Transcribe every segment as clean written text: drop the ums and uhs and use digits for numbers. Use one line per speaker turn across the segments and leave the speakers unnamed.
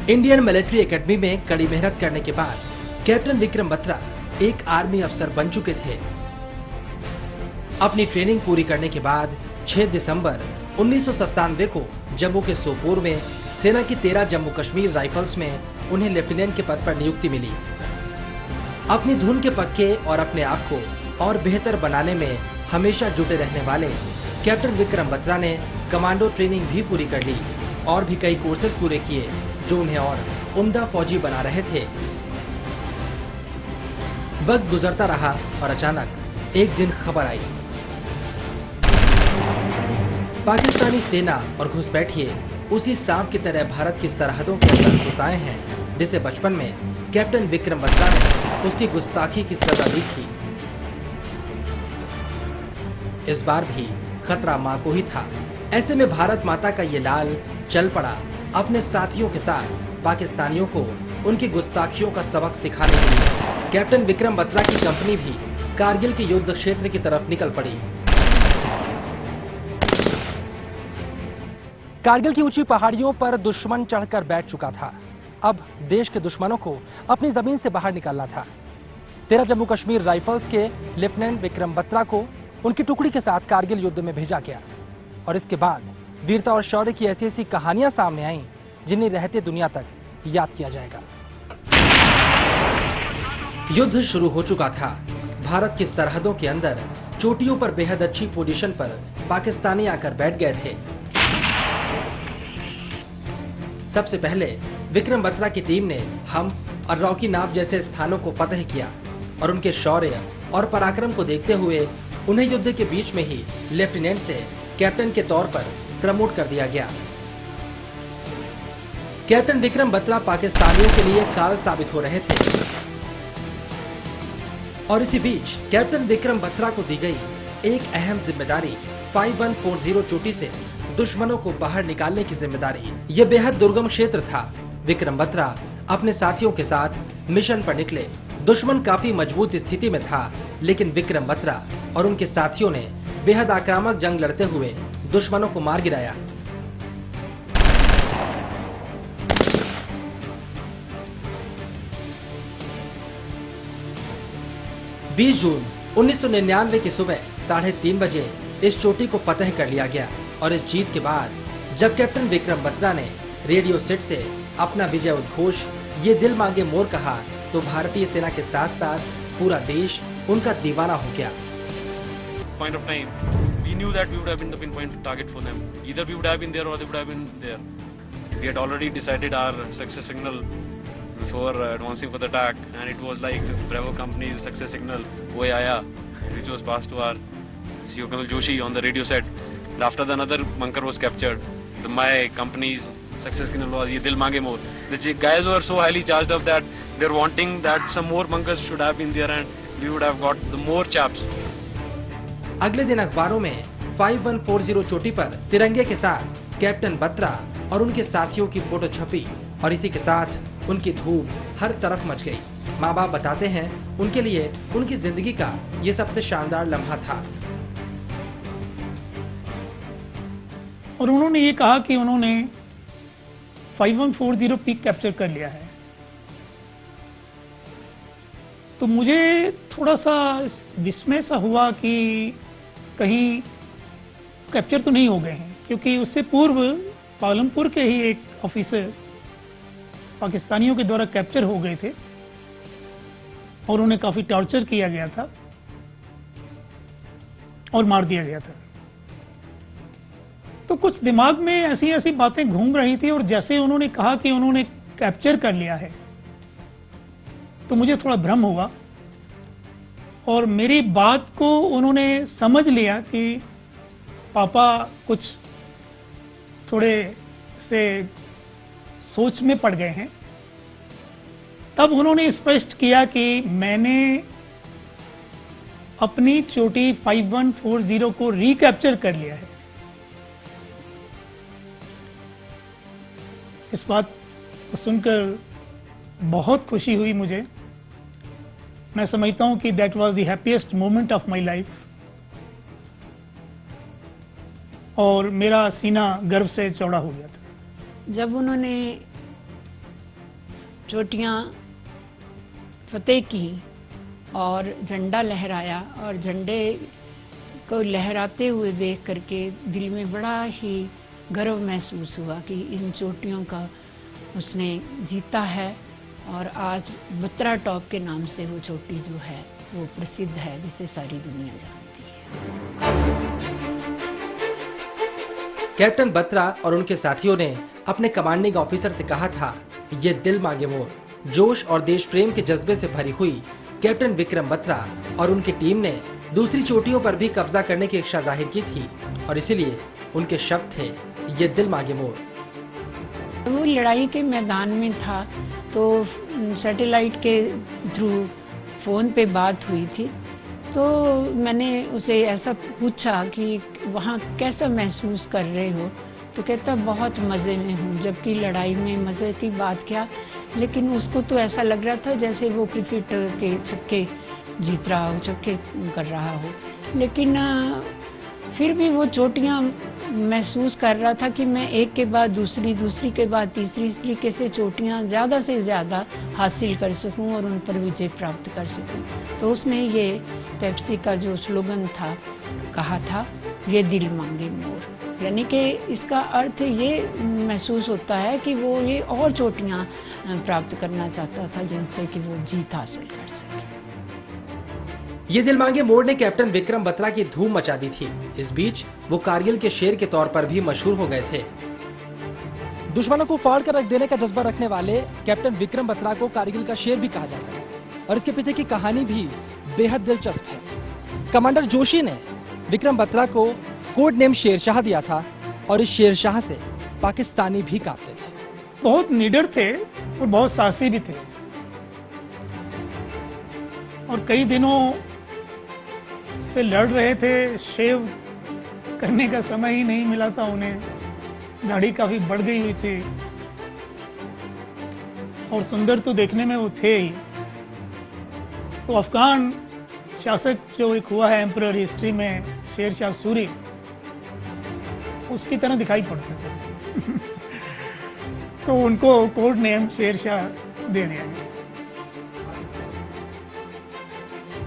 Indian military academy में कड़ी मेहनत करने के बाद कैप्टन विक्रम बत्रा एक आर्मी अफसर बन चुके थे। अपनी ट्रेनिंग पूरी करने के बाद 6 दिसंबर 1997 को जम्मू के सोपोर में सेना की 13 जम्मू कश्मीर राइफल्स में उन्हें लेफ्टिनेंट के पद पर नियुक्ति मिली। अपनी धुन के पक्के और अपने आप को और बेहतर बनाने में हमेशा जुटे रहने वाले कैप्टन विक्रम बत्रा ने कमांडो ट्रेनिंग भी पूरी कर ली और भी कई कोर्सेज पूरे किए जो उन्हें और उम्दा फौजी बना रहे थे। वक्त गुजरता रहा और अचानक एक दिन खबर आई। पाकिस्तानी सेना और घुसपैठिए उसी सांप की तरह भारत की सरहदों के अंदर घुस आए हैं जिसे बचपन में कैप्टन विक्रम बत्रा ने उसकी गुस्ताखी की सजा दी थी। इस बार भी खतरा मां को ही था। ऐसे में भारत माता का ये लाल चल पड़ा अपने साथियों के साथ पाकिस्तानियों को उनकी गुस्ताखियों का सबक सिखाने के लिए। कैप्टन विक्रम बत्रा की कंपनी भी कारगिल के युद्ध क्षेत्र की तरफ निकल पड़ी। कारगिल की ऊंची पहाड़ियों पर दुश्मन चढ़कर बैठ चुका था। अब देश के दुश्मनों को अपनी जमीन से बाहर निकालना था। 13 जम्मू कश्मीर राइफल्स के लेफ्टिनेंट विक्रम बत्रा को उनकी टुकड़ी के साथ कारगिल युद्ध में भेजा गया और इसके बाद वीरता और शौर्य की ऐसी ऐसी कहानियां सामने आईं जिन्हें रहते दुनिया तक याद किया जाएगा। युद्ध शुरू हो चुका था। भारत की सरहदों के अंदर चोटियों पर बेहद अच्छी पोजीशन पर पाकिस्तानी आकर बैठ गए थे। सबसे पहले विक्रम बत्रा की टीम ने हम और रॉकी नाप जैसे स्थानों को फतह किया और उनके शौर्य और पराक्रम को देखते हुए उन्हें युद्ध के बीच में ही लेफ्टिनेंट से कैप्टन के तौर पर प्रमोट कर दिया गया। कैप्टन विक्रम बत्रा पाकिस्तानियों के लिए काल साबित हो रहे थे और इसी बीच कैप्टन विक्रम बत्रा को दी गई एक अहम जिम्मेदारी 5140 चोटी से दुश्मनों को बाहर निकालने की जिम्मेदारी। यह बेहद दुर्गम क्षेत्र था। विक्रम बत्रा अपने साथियों के साथ मिशन पर निकले। दुश्मन काफी मजबूत स्थिति में था, लेकिन विक्रम बत्रा और उनके साथियों ने बेहद आक्रामक जंग लड़ते हुए दुश्मनों को मार गिराया। बीस जून 1999 की सुबह 3:30 बजे इस चोटी को फतह कर लिया गया और इस जीत के बाद जब कैप्टन विक्रम बत्रा ने रेडियो सेट से अपना विजय उद्घोष ये दिल मांगे मोर कहा तो भारतीय सेना के साथ साथ पूरा देश उनका दीवाना हो गया।
Point of time, we knew that we would have been the pinpoint target for them. Either we would have been there or they would have been there. We had already decided our success signal before advancing for the attack, and it was like Bravo company's success signal, "Oi Aaya," which was passed to our CEO Colonel Joshi on the radio set. After the another bunker was captured, my company's success signal was "Ye Dil Mange More." The guys were so highly charged up that they're wanting that some more bunkers should have been there, and we would have got the more chaps.
अगले दिन अखबारों में 5140 चोटी पर तिरंगे के साथ captain Batra और उनके साथियों की फोटो छपी और इसी के साथ उनकी धूम हर तरफ मच गई। माँ बाप बताते हैं उनके लिए उनकी जिंदगी का ये सबसे शानदार लम्हा था।
और उन्होंने ये कहा कि उन्होंने 5140 पीक कैप्चर कर लिया है। तो मुझे थोड़ा सा विस्मय सा हुआ कि कहीं कैप्चर तो नहीं हो गए हैं, क्योंकि उससे पूर्व पालमपुर के ही एक ऑफिसर पाकिस्तानियों के द्वारा कैप्चर हो गए थे और उन्हें काफी टॉर्चर किया गया था और मार दिया गया था। तो कुछ दिमाग में ऐसी ऐसी बातें घूम रही थी और जैसे उन्होंने कहा कि उन्होंने कैप्चर कर लिया है तो मुझे थोड़ा भ्रम हुआ और मेरी बात को उन्होंने समझ लिया कि पापा कुछ थोड़े से सोच में पड़ गए हैं। तब उन्होंने स्पष्ट किया कि मैंने अपनी चोटी 5140 को रिकैप्चर कर लिया है। इस बात को सुनकर बहुत खुशी हुई मुझे। मैं समझता हूं कि that was the happiest moment of my life और मेरा सीना गर्व से चौड़ा हो गया था।
जब उन्होंने चोटियां फतेह की और झंडा लहराया, और झंडे को लहराते हुए देख करके दिल में बड़ा ही गर्व महसूस हुआ कि इन चोटियों का उसने जीता है, और आज बत्रा टॉप के नाम से वो चोटी जो है वो प्रसिद्ध है, जिसे सारी दुनिया जानती है।
कैप्टन बत्रा और उनके साथियों ने अपने कमांडिंग ऑफिसर से कहा था, ये दिल मांगे मोर। जोश और देश प्रेम के जज्बे से भरी हुई कैप्टन विक्रम बत्रा और उनकी टीम ने दूसरी चोटियों पर भी कब्जा करने की इच्छा जाहिर की थी, और इसीलिए उनके शब्द थे, ये दिल मांगे मोर।
वो लड़ाई के मैदान में था, तो सैटेलाइट के थ्रू फोन पे बात हुई थी, तो मैंने उसे ऐसा पूछा कि वहाँ कैसा महसूस कर रहे हो, तो कहता बहुत मज़े में हूँ। जबकि लड़ाई में मज़े की बात क्या, लेकिन उसको तो ऐसा लग रहा था जैसे वो क्रिकेट के छक्के जीत रहा हो, छक्के कर रहा हो। लेकिन फिर भी वो चोटियाँ महसूस कर रहा था कि मैं एक के बाद दूसरी, दूसरी के बाद तीसरी, इस तरीके से चोटियाँ ज़्यादा से ज़्यादा हासिल कर सकूं और उन पर विजय प्राप्त कर सकूं। तो उसने ये पेप्सी का जो स्लोगन था कहा था, ये दिल मांगे मोर। यानी कि इसका अर्थ ये महसूस होता है कि वो ये और चोटियाँ प्राप्त करना चाहता था जिन पर कि वो जीत हासिल कर सके।
ये दिल मांगे मोर ने कैप्टन विक्रम बत्रा की धूम मचा दी थी। इस बीच वो कारगिल के शेर के तौर पर भी मशहूर हो गए थे। दुश्मनों को फाड़ कर रख देने का जज्बा रखने वाले कैप्टन विक्रम बत्रा को कारगिल का शेर भी कहा जाता है, और इसके पीछे की कहानी भी बेहद दिलचस्प है। कमांडर जोशी ने विक्रम बत्रा को कोड नेम शेरशाह दिया था, और इस शेरशाह से पाकिस्तानी भी कांपते थे।
बहुत निडर थे और बहुत साहसी भी थे, और कई दिनों से लड़ रहे थे। शेव करने का समय ही नहीं मिला था उन्हें, दाढ़ी काफी बढ़ गई हुई थी, और सुंदर तो देखने में वो थे ही। तो अफगान शासक जो एक हुआ है एम्परर हिस्ट्री में, शेरशाह सूरी, उसकी तरह दिखाई पड़ते थे। तो उनको कोड नेम शेरशाह दे दिया गया।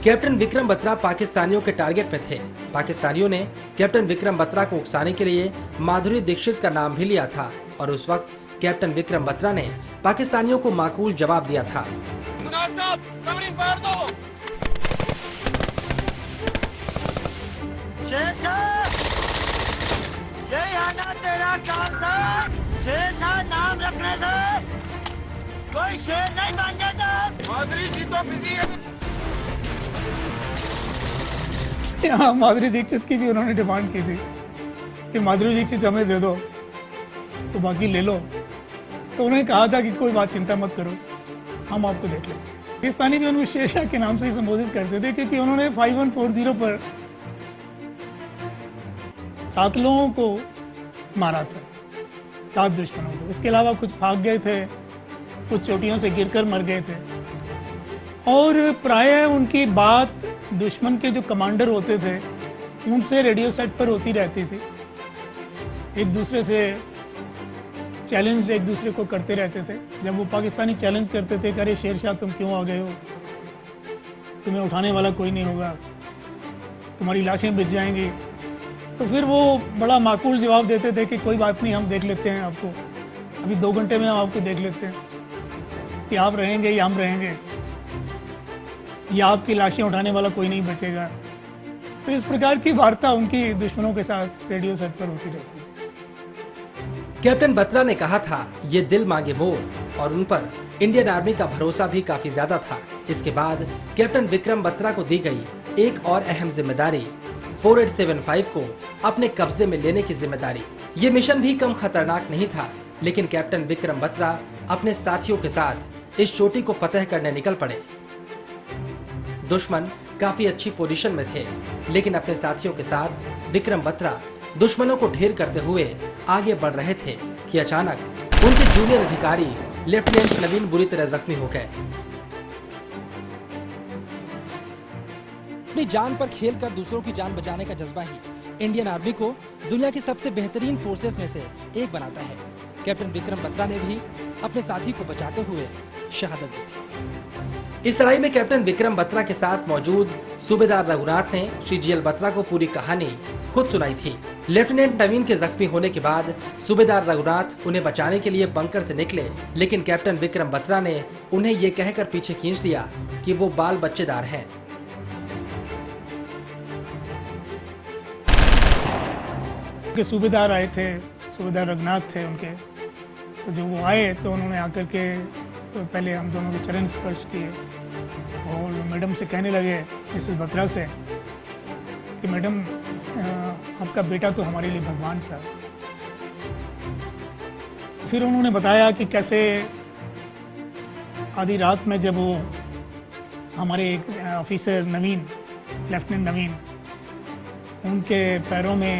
कैप्टन विक्रम बत्रा पाकिस्तानियों के टारगेट पे थे। पाकिस्तानियों ने कैप्टन विक्रम बत्रा को उकसाने के लिए माधुरी दीक्षित का नाम भी लिया था, और उस वक्त कैप्टन विक्रम बत्रा ने पाकिस्तानियों को माकूल जवाब दिया था।
तेरा काम था, शेरशाह नाम रखने से कोई शेर नहीं बन जाता। माधुरी जी तो बिजी है।
यहाँ माधुरी दीक्षित की भी उन्होंने डिमांड की थी कि माधुरी दीक्षित हमें दे दो तो बाकी ले लो। तो उन्होंने कहा था कि कोई बात चिंता मत करो, हम आपको देख लेंगे। पाकिस्तानी भी उनको शेरशाह के नाम से ही संबोधित करते थे, क्योंकि उन्होंने 5140 पर 7 लोगों को मारा था, 7 दुश्मनों को। इसके अलावा कुछ भाग गए थे, कुछ चोटियों से गिरकर मर गए थे। और प्रायः उनकी बात दुश्मन के जो कमांडर होते थे उनसे रेडियो सेट पर होती रहती थी। एक दूसरे से चैलेंज एक दूसरे को करते रहते थे। जब वो पाकिस्तानी चैलेंज करते थे, अरे शेरशाह तुम क्यों आ गए हो, तुम्हें उठाने वाला कोई नहीं होगा, तुम्हारी लाशें बिछ जाएंगी, तो फिर वो बड़ा माकूल जवाब देते थे कि कोई बात नहीं, हम देख लेते हैं आपको, अभी 2 घंटे में हम आपको देख लेते हैं कि आप रहेंगे या हम रहेंगे, या आपकी लाशें उठाने वाला कोई नहीं बचेगा। तो इस प्रकार की वार्ता उनकी दुश्मनों के साथ रेडियो सेट पर होती रहती है।
कैप्टन बत्रा ने कहा था, ये दिल मांगे मोर, और उन पर इंडियन आर्मी का भरोसा भी काफी ज्यादा था। इसके बाद कैप्टन विक्रम बत्रा को दी गई एक और अहम जिम्मेदारी, 4875 को अपने कब्जे में लेने की जिम्मेदारी। ये मिशन भी कम खतरनाक नहीं था, लेकिन कैप्टन विक्रम बत्रा अपने साथियों के साथ इस चोटी को फतह करने निकल पड़े। दुश्मन काफी अच्छी पोजीशन में थे, लेकिन अपने साथियों के साथ विक्रम बत्रा दुश्मनों को ढेर करते हुए आगे बढ़ रहे थे कि अचानक उनके जूनियर अधिकारी लेफ्टिनेंट नवीन बुरी तरह जख्मी हो गए। अपनी जान पर खेलकर दूसरों की जान बचाने का जज्बा ही इंडियन आर्मी को दुनिया की सबसे बेहतरीन फोर्सेस में से एक बनाता है। कैप्टन विक्रम बत्रा ने भी अपने साथी को बचाते हुए शहादत दी थी। इस लड़ाई में कैप्टन विक्रम बत्रा के साथ मौजूद सूबेदार रघुनाथ ने श्री जीएल बत्रा को पूरी कहानी खुद सुनाई थी। लेफ्टिनेंट नवीन के जख्मी होने के बाद सूबेदार रघुनाथ उन्हें बचाने के लिए बंकर से निकले, लेकिन कैप्टन विक्रम बत्रा ने उन्हें ये कहकर पीछे खींच दिया कि वो बाल बच्चेदार हैं।
उनके सूबेदार आए थे, सूबेदार रघुनाथ थे उनके, तो जो वो आए तो उन्होंने आकर के तो पहले हम दोनों के चरण स्पर्श किए और मैडम से कहने लगे, मिसेस बत्रा से, कि मैडम आपका बेटा तो हमारे लिए भगवान था। फिर उन्होंने बताया कि कैसे आधी रात में जब वो हमारे एक ऑफिसर नवीन, लेफ्टिनेंट नवीन, उनके पैरों में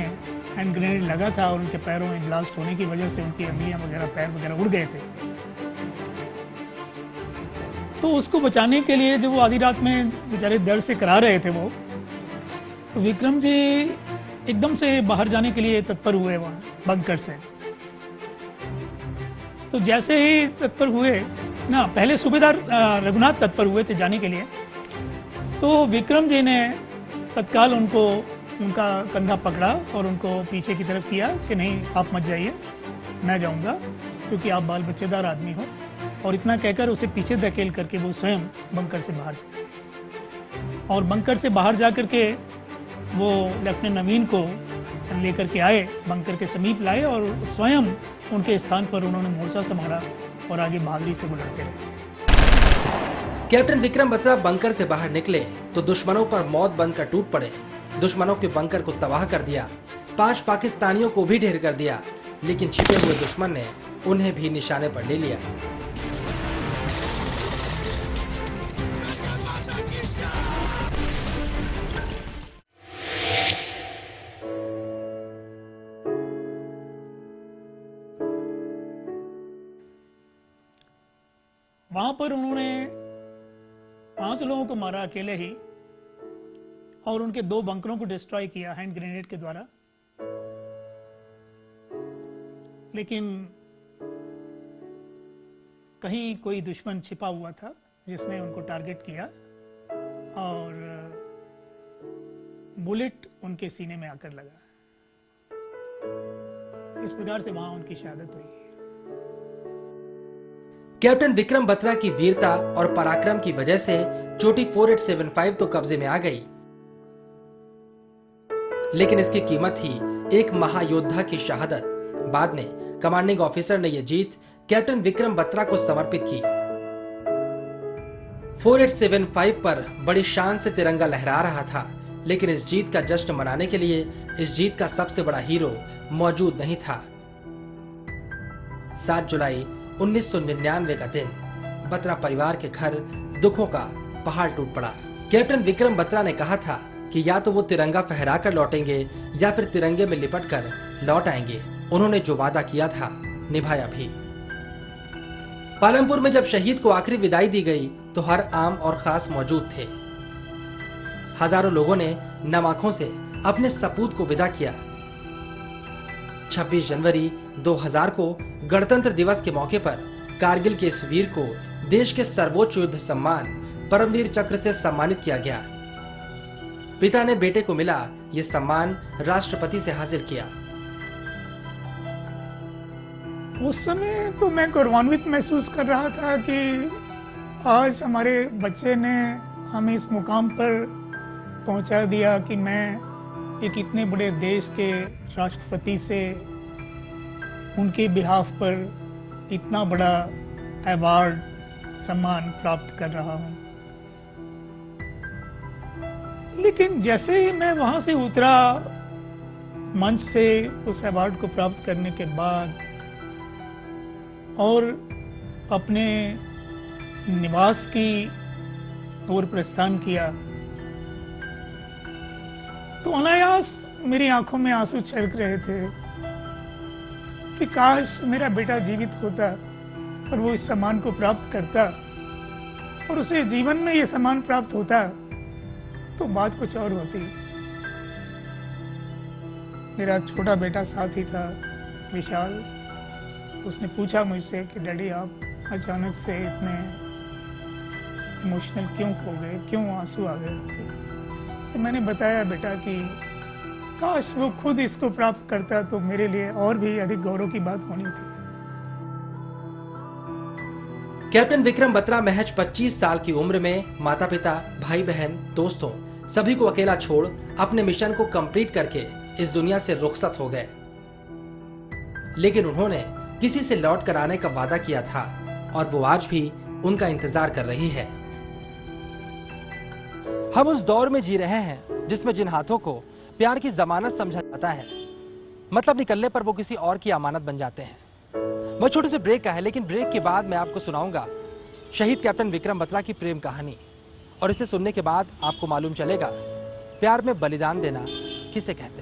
हैंड ग्रेनेड लगा था और उनके पैरों में ब्लास्ट होने की वजह से उनकी अंगुलियां वगैरह, पैर वगैरह उड़ गए थे। तो उसको बचाने के लिए जब वो आधी रात में बेचारे दर्द से करा रहे थे वो, तो विक्रम जी एकदम से बाहर जाने के लिए तत्पर हुए वहां बंकर से। तो जैसे ही तत्पर हुए ना, पहले सूबेदार रघुनाथ तत्पर हुए थे जाने के लिए, तो विक्रम जी ने तत्काल उनको, उनका कंधा पकड़ा और उनको पीछे की तरफ किया कि नहीं आप मत जाइए, मैं जाऊंगा क्योंकि आप बाल बच्चेदार आदमी हो। और इतना कहकर उसे पीछे धकेल करके वो स्वयं बंकर से बाहर गए और बंकर से बाहर जाकर के वो लेफ्टिनेंट नवीन को लेकर के आए, बंकर के समीप लाए और स्वयं उनके स्थान पर उन्होंने मोर्चा संभाला और आगे बहादुरी से वो लड़ते रहे।
कैप्टन विक्रम बत्रा बंकर से बाहर निकले तो दुश्मनों पर मौत बनकर टूट पड़े। दुश्मनों के बंकर को तबाह कर दिया, 5 पाकिस्तानियों को भी ढेर कर दिया, लेकिन छिपे हुए दुश्मन ने उन्हें भी निशाने पर ले लिया।
वहां पर उन्होंने 5 लोगों को मारा अकेले ही और उनके 2 बंकरों को डिस्ट्रॉय किया हैंड ग्रेनेड के द्वारा। लेकिन कहीं कोई दुश्मन छिपा हुआ था जिसने उनको टारगेट किया और बुलेट उनके सीने में आकर लगा। इस प्रकार से वहां उनकी शहादत हुई।
कैप्टन विक्रम बत्रा की वीरता और पराक्रम की वजह से चोटी 4875 तो कब्जे में आ गई, लेकिन इसकी कीमत थी एक महायोद्धा की शहादत। बाद में कमांडिंग ऑफिसर ने यह जीत कैप्टन विक्रम बत्रा को समर्पित की। 4875 पर बड़ी शान से तिरंगा लहरा रहा था, लेकिन इस जीत का जश्न मनाने के लिए इस जीत का सबसे बड़ा हीरो मौजूद नहीं था। 7 जुलाई 1999 का दिन बत्रा परिवार के घर दुखों का पहाड़ टूट पड़ा। कैप्टन विक्रम बत्रा ने कहा था कि या तो वो तिरंगा फहराकर लौटेंगे या फिर तिरंगे में लिपटकर लौट आएंगे। उन्होंने जो वादा किया था निभाया भी। पालमपुर में जब शहीद को आखिरी विदाई दी गई तो हर आम और खास मौजूद थे। हजारों लोगों ने नम आंखों से अपने सपूत को विदा किया। 26 जनवरी 2000 को गणतंत्र दिवस के मौके पर कारगिल के इस वीर को देश के सर्वोच्च युद्ध सम्मान परमवीर चक्र से सम्मानित किया गया। पिता ने बेटे को मिला ये सम्मान राष्ट्रपति से हासिल किया।
उस समय तो मैं गौरवान्वित महसूस कर रहा था कि आज हमारे बच्चे ने हमें इस मुकाम पर पहुंचा दिया कि मैं एक इतने बड़े देश के राष्ट्रपति से उनके बिहाफ पर इतना बड़ा अवार्ड, सम्मान प्राप्त कर रहा हूं। लेकिन जैसे ही मैं वहां से उतरा मंच से उस अवार्ड को प्राप्त करने के बाद और अपने निवास की ओर प्रस्थान किया तो अनायास मेरी आंखों में आंसू छलक रहे थे कि काश मेरा बेटा जीवित होता और वो इस सम्मान को प्राप्त करता और उसे जीवन में ये सम्मान प्राप्त होता तो बात कुछ और होती। मेरा छोटा बेटा साथ ही था, विशाल, तो उसने पूछा मुझसे कि डैडी आप अचानक से इतने इमोशनल क्यों हो गए, क्यों आंसू आ गए? तो मैंने बताया बेटा कि काश वो खुद इसको प्राप्त करता तो मेरे लिए और भी अधिक गौरव की बात होनी थी।
कैप्टन विक्रम बत्रा महज 25 साल की उम्र में माता पिता, भाई बहन, दोस्तों सभी को अकेला छोड़ अपने मिशन को कंप्लीट करके इस दुनिया से रुखसत हो गए। लेकिन उन्होंने किसी से लौट कर आने का वादा किया था और वो आज भी उनका इंतजार कर रही है। हम उस दौर में जी रहे हैं जिसमें जिन हाथों को प्यार की जमानत समझा जाता है, मतलब निकलने पर वो किसी और की अमानत बन जाते हैं। वो छोटे से ब्रेक का है, लेकिन ब्रेक के बाद मैं आपको सुनाऊंगा शहीद कैप्टन विक्रम बत्रा की प्रेम कहानी, और इसे सुनने के बाद आपको मालूम चलेगा प्यार में बलिदान देना किसे कहते हैं।